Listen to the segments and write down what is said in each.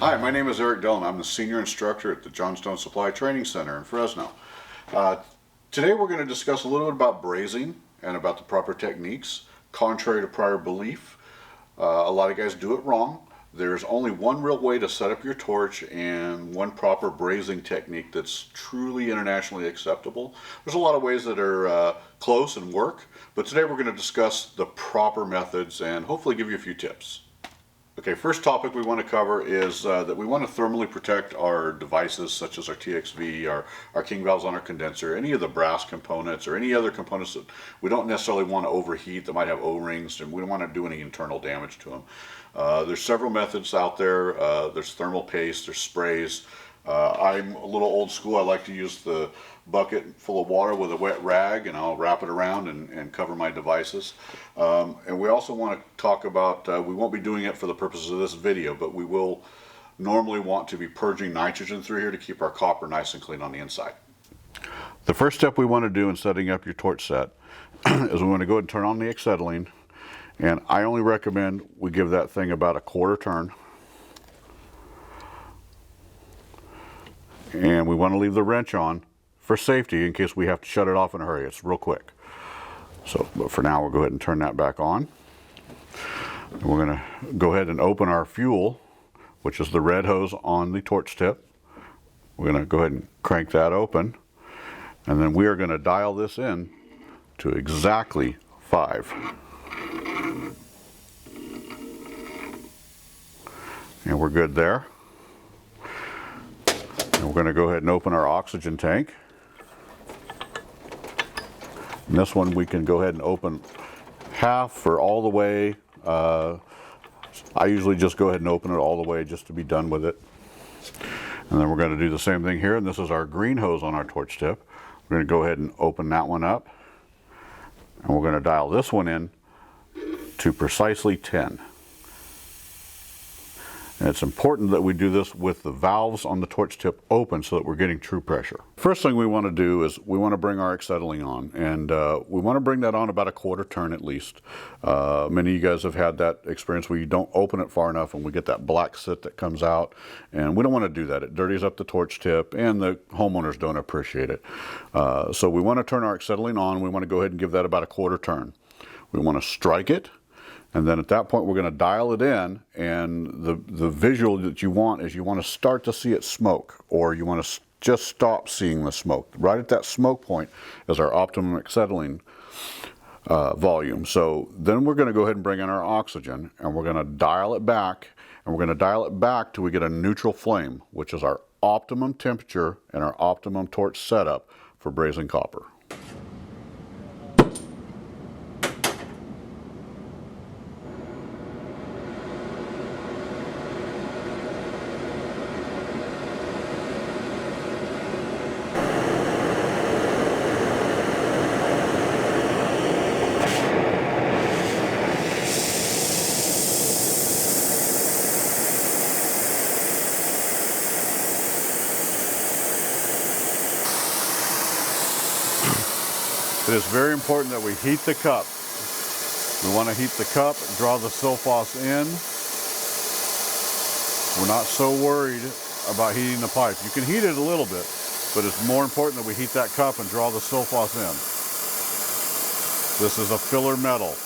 Hi, my name is Eric Dillon. I'm the senior instructor at the Johnstone Supply Training Center in Fresno. Today we're going to discuss a little bit about brazing and about the proper techniques. Contrary to prior belief, a lot of guys do it wrong. There's only one real way to set up your torch and one proper brazing technique that's truly internationally acceptable. There's a lot of ways that are close and work, but today we're going to discuss the proper methods and hopefully give you a few tips. Okay, first topic we want to cover is that we want to thermally protect our devices such as our TXV, our king valves on our condenser, any of the brass components or any other components that we don't necessarily want to overheat that might have O-rings, and we don't want to do any internal damage to them. There's several methods out there. There's thermal paste, there's sprays. I'm a little old school. I like to use the bucket full of water with a wet rag, and I'll wrap it around and cover my devices. And we also want to talk about, we won't be doing it for the purposes of this video, but we will normally want to be purging nitrogen through here to keep our copper nice and clean on the inside. The first step we want to do in setting up your torch set is we want to go ahead and turn on the acetylene, and I only recommend we give that thing about a quarter turn. And we want to leave the wrench on for safety in case we have to shut it off in a hurry. It's real quick. So, but for now, we'll go ahead and turn that back on. And we're going to go ahead and open our fuel, which is the red hose on the torch tip. We're going to go ahead and crank that open. And then we are going to dial this in to exactly 5. And we're good there. And we're going to go ahead and open our oxygen tank. And this one we can go ahead and open half or all the way. I usually just go ahead and open it all the way just to be done with it. And then we're going to do the same thing here. And this is our green hose on our torch tip. We're going to go ahead and open that one up. And we're going to dial this one in to precisely 10. And it's important that we do this with the valves on the torch tip open so that we're getting true pressure. First thing we want to do is we want to bring our acetylene on, and we want to bring that on about a quarter turn at least. Many of you guys have had that experience where you don't open it far enough and we get that black soot that comes out, and we don't want to do that. It dirties up the torch tip and the homeowners don't appreciate it. So we want to turn our acetylene on. We want to go ahead and give that about a quarter turn. We want to strike it. And then at that point, we're going to dial it in, and the visual that you want is you want to start to see it smoke, or you want to just stop seeing the smoke. Right at that smoke point is our optimum acetylene volume. So then we're going to go ahead and bring in our oxygen, and we're going to dial it back, and we're going to dial it back till we get a neutral flame, which is our optimum temperature and our optimum torch setup for brazing copper. It is very important that we heat the cup. We want to heat the cup, draw the sulfos in. We're not so worried about heating the pipe. You can heat it a little bit, but it's more important that we heat that cup and draw the sulfos in. This is a filler metal.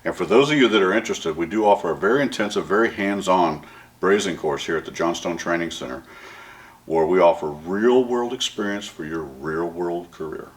And for those of you that are interested, we do offer a very intensive, very hands-on brazing course here at the JSOG Training Center, where we offer real-world experience for your real-world career.